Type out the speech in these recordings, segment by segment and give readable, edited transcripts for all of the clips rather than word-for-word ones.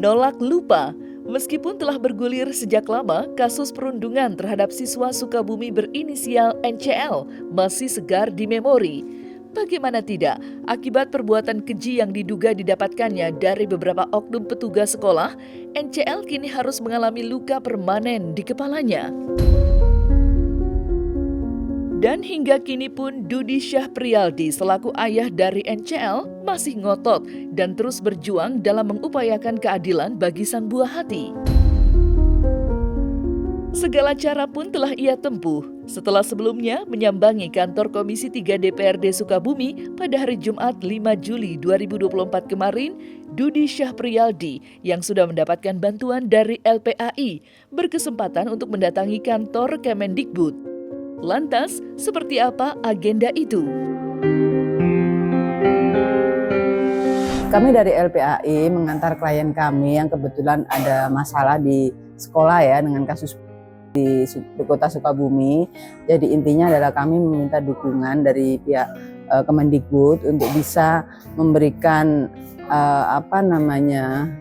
menolak lupa. Meskipun telah bergulir sejak lama, kasus perundungan terhadap siswa Sukabumi berinisial NCL masih segar di memori. Bagaimana tidak, akibat perbuatan keji yang diduga didapatkannya dari beberapa oknum petugas sekolah, NCL kini harus mengalami luka permanen di kepalanya. Dan hingga kini pun Dudi Syahpriyaldi selaku ayah dari NCL masih ngotot dan terus berjuang dalam mengupayakan keadilan bagi sang buah hati. Segala cara pun telah ia tempuh setelah sebelumnya menyambangi kantor Komisi 3 DPRD Sukabumi pada hari Jumat 5 Juli 2024 kemarin. Dudi Syahpriyaldi yang sudah mendapatkan bantuan dari LPAI berkesempatan untuk mendatangi kantor Kemendikbud. Lantas, seperti apa agenda itu? Kami dari LPAI mengantar klien kami yang kebetulan ada masalah di sekolah ya dengan kasus di Kota Sukabumi. Jadi intinya adalah kami meminta dukungan dari pihak Kemendikbud untuk bisa memberikan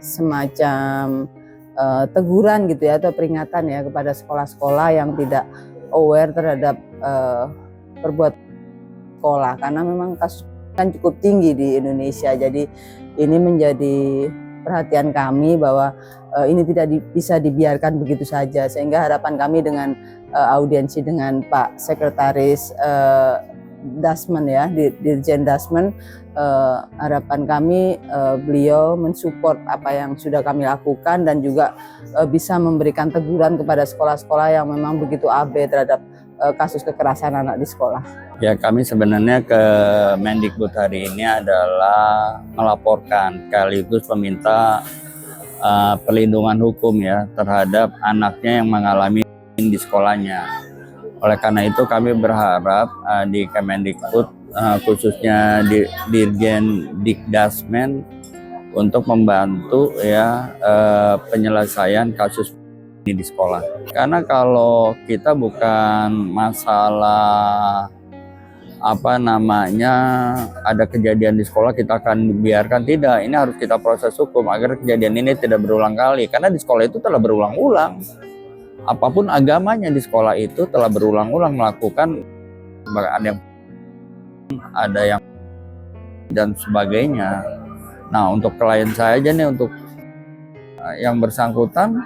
semacam teguran gitu ya atau peringatan ya kepada sekolah-sekolah yang tidak aware terhadap perbuatan sekolah, karena memang kasus kan cukup tinggi di Indonesia. Jadi ini menjadi perhatian kami bahwa ini tidak bisa dibiarkan begitu saja, sehingga harapan kami dengan audiensi dengan Pak Sekretaris Dasmen ya, Dirjen Dasmen, harapan kami beliau mensupport apa yang sudah kami lakukan dan juga bisa memberikan teguran kepada sekolah-sekolah yang memang begitu abai terhadap kasus kekerasan anak di sekolah. Ya, kami sebenarnya ke Mendikbud hari ini adalah melaporkan sekaligus meminta perlindungan hukum ya terhadap anaknya yang mengalami di sekolahnya. Oleh karena itu kami berharap di Kemendikbud khususnya di Dirjen Dikdasmen untuk membantu ya penyelesaian kasus ini di sekolah. Karena kalau kita bukan masalah ada kejadian di sekolah kita akan biarkan, tidak. Ini harus kita proses hukum agar kejadian ini tidak berulang kali. Karena di sekolah itu telah berulang-ulang. Apapun agamanya di sekolah itu telah berulang-ulang melakukan ada yang dan sebagainya. Nah, untuk klien saya aja nih, untuk yang bersangkutan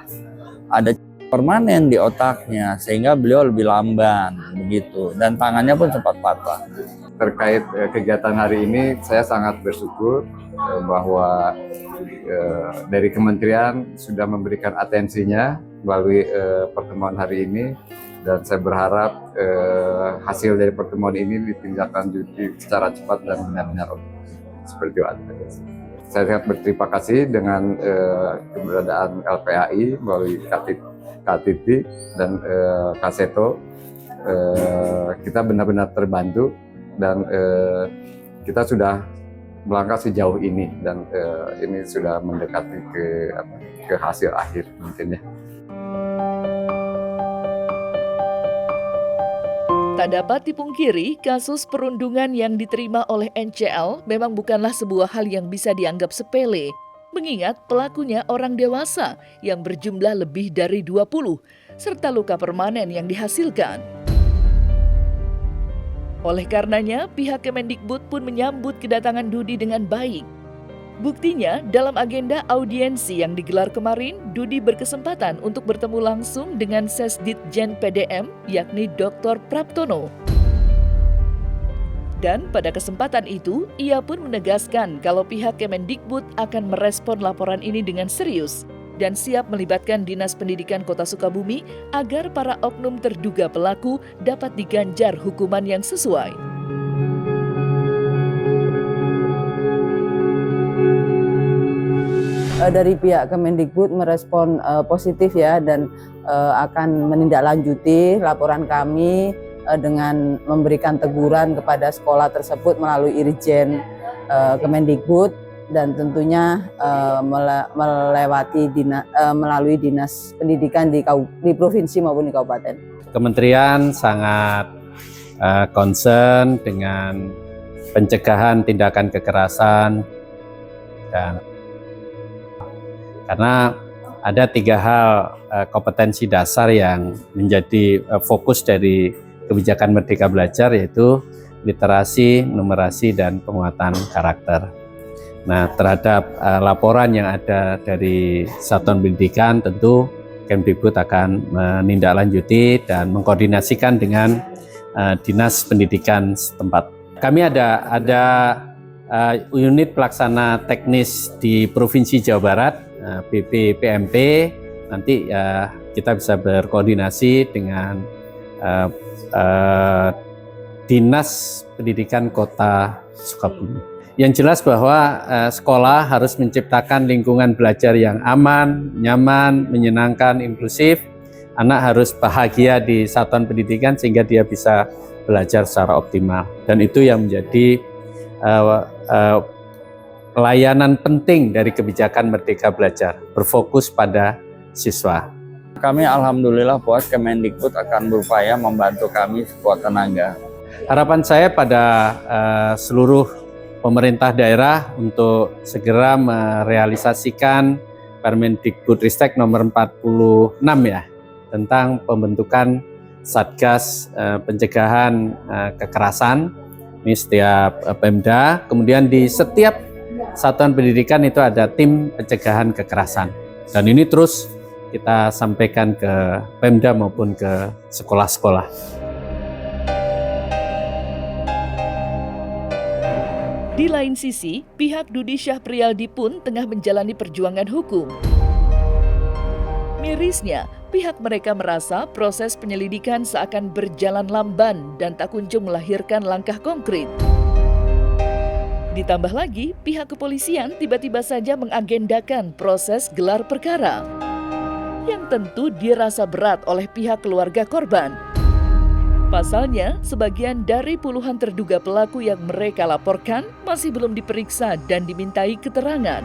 ada permanen di otaknya sehingga beliau lebih lamban begitu, dan tangannya pun sempat patah. Terkait kegiatan hari ini, saya sangat bersyukur bahwa dari kementerian sudah memberikan atensinya melalui pertemuan hari ini, dan saya berharap hasil dari pertemuan ini ditindaklanjuti secara cepat dan benar-benar seperti itu. Saya sangat berterima kasih dengan keberadaan LPAI melalui Katiti dan Kaseto. Kita benar-benar terbantu dan kita sudah melangkah sejauh ini, dan ini sudah mendekati ke hasil akhir mungkin ya. Tak dapat dipungkiri, kasus perundungan yang diterima oleh NCL memang bukanlah sebuah hal yang bisa dianggap sepele, mengingat pelakunya orang dewasa yang berjumlah lebih dari 20, serta luka permanen yang dihasilkan. Oleh karenanya, pihak Kemendikbud pun menyambut kedatangan Dudi dengan baik. Buktinya, dalam agenda audiensi yang digelar kemarin, Dudi berkesempatan untuk bertemu langsung dengan Sesditjen PDM, yakni Dr. Praptono. Dan pada kesempatan itu, ia pun menegaskan kalau pihak Kemendikbud akan merespon laporan ini dengan serius dan siap melibatkan Dinas Pendidikan Kota Sukabumi agar para oknum terduga pelaku dapat diganjar hukuman yang sesuai. Dari pihak Kemendikbud merespon positif ya, dan akan menindaklanjuti laporan kami dengan memberikan teguran kepada sekolah tersebut melalui Irjen Kemendikbud, dan tentunya melalui Dinas Pendidikan di provinsi maupun di kabupaten. Kementerian sangat concern dengan pencegahan tindakan kekerasan, dan Karena ada 3 hal kompetensi dasar yang menjadi fokus dari kebijakan Merdeka Belajar, yaitu literasi, numerasi, dan penguatan karakter. Nah, terhadap laporan yang ada dari Satuan Pendidikan, tentu Kemdikbud akan menindaklanjuti dan mengkoordinasikan dengan Dinas Pendidikan setempat. Kami ada unit pelaksana teknis di Provinsi Jawa Barat, BPPMP. Nanti kita bisa berkoordinasi dengan Dinas Pendidikan Kota Sukabumi. Yang jelas bahwa sekolah harus menciptakan lingkungan belajar yang aman, nyaman, menyenangkan, inklusif. Anak harus bahagia di satuan pendidikan sehingga dia bisa belajar secara optimal. Dan itu yang menjadi layanan penting dari kebijakan Merdeka Belajar, berfokus pada siswa. Kami alhamdulillah puas Kemendikbud akan berupaya membantu kami sekuat tenaga. Harapan saya pada seluruh pemerintah daerah untuk segera merealisasikan Permendikbudristek nomor 46 ya, tentang pembentukan Satgas pencegahan kekerasan. Ini setiap Pemda, kemudian di setiap satuan pendidikan itu ada tim pencegahan kekerasan. Dan ini terus kita sampaikan ke Pemda maupun ke sekolah-sekolah. Di lain sisi, pihak Dudy Syahpriyaldi pun tengah menjalani perjuangan hukum. Mirisnya, pihak mereka merasa proses penyelidikan seakan berjalan lamban dan tak kunjung melahirkan langkah konkret. Ditambah lagi, pihak kepolisian tiba-tiba saja mengagendakan proses gelar perkara, yang tentu dirasa berat oleh pihak keluarga korban. Pasalnya, sebagian dari puluhan terduga pelaku yang mereka laporkan masih belum diperiksa dan dimintai keterangan.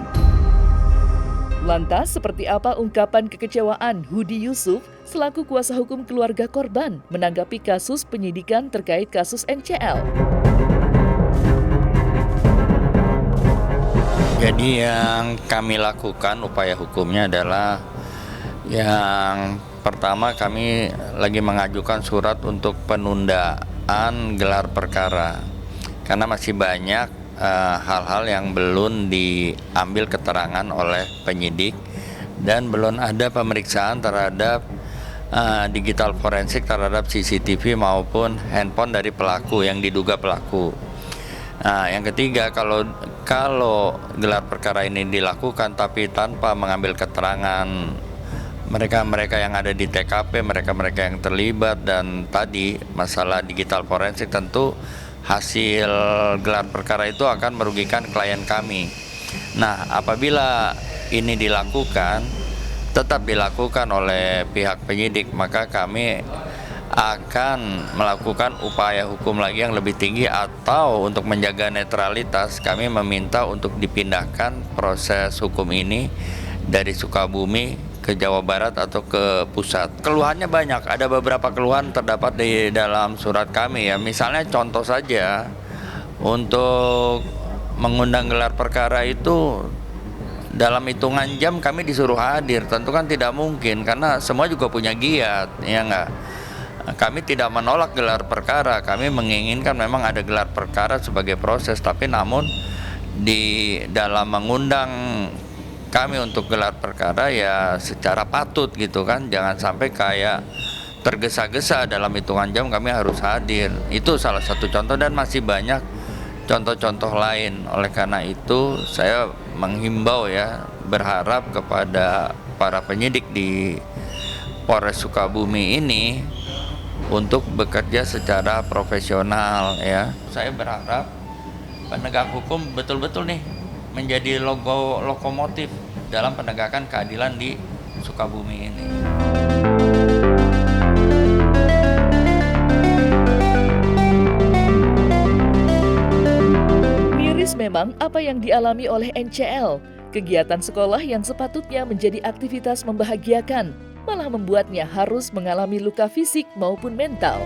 Lantas, seperti apa ungkapan kekecewaan Hudi Yusuf selaku kuasa hukum keluarga korban menanggapi kasus penyidikan terkait kasus NCL? Jadi yang kami lakukan upaya hukumnya adalah yang pertama, kami lagi mengajukan surat untuk penundaan gelar perkara karena masih banyak hal-hal yang belum diambil keterangan oleh penyidik dan belum ada pemeriksaan terhadap digital forensik terhadap CCTV maupun handphone dari pelaku yang diduga pelaku. Nah, yang ketiga, kalau gelar perkara ini dilakukan tapi tanpa mengambil keterangan mereka-mereka yang ada di TKP, mereka-mereka yang terlibat, dan tadi masalah digital forensik, tentu hasil gelar perkara itu akan merugikan klien kami. Nah, apabila ini dilakukan, tetap dilakukan oleh pihak penyidik, maka kami akan melakukan upaya hukum lagi yang lebih tinggi, atau untuk menjaga netralitas kami meminta untuk dipindahkan proses hukum ini dari Sukabumi ke Jawa Barat atau ke pusat. Keluhannya banyak, ada beberapa keluhan terdapat di dalam surat kami ya. Misalnya contoh saja, untuk mengundang gelar perkara itu dalam hitungan jam kami disuruh hadir. Tentu kan tidak mungkin karena semua juga punya giat, ya enggak. Kami tidak menolak gelar perkara, kami menginginkan memang ada gelar perkara sebagai proses, tapi namun di dalam mengundang kami untuk gelar perkara ya secara patut gitu kan, jangan sampai kayak tergesa-gesa dalam hitungan jam kami harus hadir. Itu salah satu contoh dan masih banyak contoh-contoh lain. Oleh karena itu saya menghimbau ya, berharap kepada para penyidik di Polres Sukabumi ini untuk bekerja secara profesional ya. Saya berharap penegak hukum betul-betul nih menjadi lokomotif dalam penegakan keadilan di Sukabumi ini. Miris memang apa yang dialami oleh NCL. Kegiatan sekolah yang sepatutnya menjadi aktivitas membahagiakan, malah membuatnya harus mengalami luka fisik maupun mental.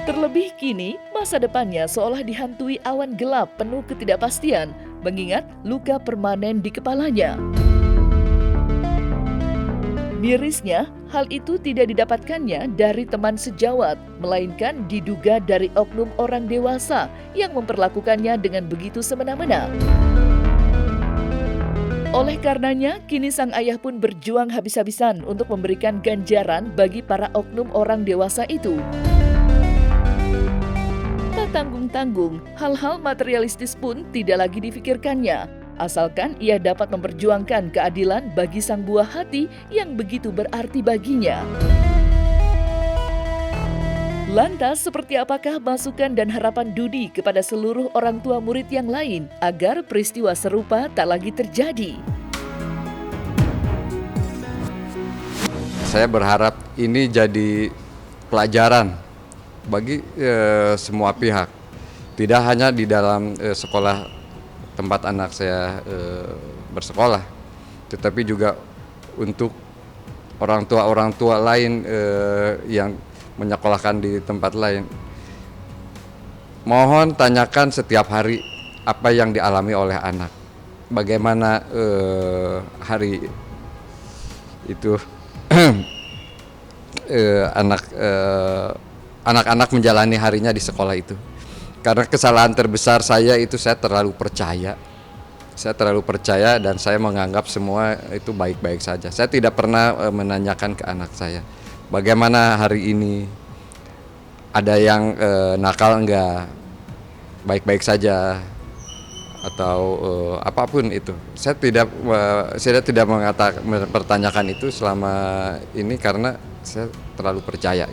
Terlebih kini, masa depannya seolah dihantui awan gelap penuh ketidakpastian mengingat luka permanen di kepalanya. Mirisnya, hal itu tidak didapatkannya dari teman sejawat, melainkan diduga dari oknum orang dewasa yang memperlakukannya dengan begitu semena-mena. Oleh karenanya, kini sang ayah pun berjuang habis-habisan untuk memberikan ganjaran bagi para oknum orang dewasa itu. Tak tanggung-tanggung, hal-hal materialistis pun tidak lagi difikirkannya, asalkan ia dapat memperjuangkan keadilan bagi sang buah hati yang begitu berarti baginya. Lantas, seperti apakah masukan dan harapan Dudi kepada seluruh orang tua murid yang lain agar peristiwa serupa tak lagi terjadi? Saya berharap ini jadi pelajaran bagi semua pihak, tidak hanya di dalam sekolah tempat anak saya bersekolah, tetapi juga untuk orang tua lain yang menyekolahkan di tempat lain. Mohon tanyakan setiap hari apa yang dialami oleh anak, bagaimana hari itu anak-anak menjalani harinya di sekolah itu. Karena kesalahan terbesar saya itu saya terlalu percaya dan saya menganggap semua itu baik-baik saja. Saya tidak pernah menanyakan ke anak saya bagaimana hari ini, ada yang nakal enggak, baik-baik saja, atau apapun itu. Saya tidak mempertanyakan itu selama ini karena saya terlalu percaya.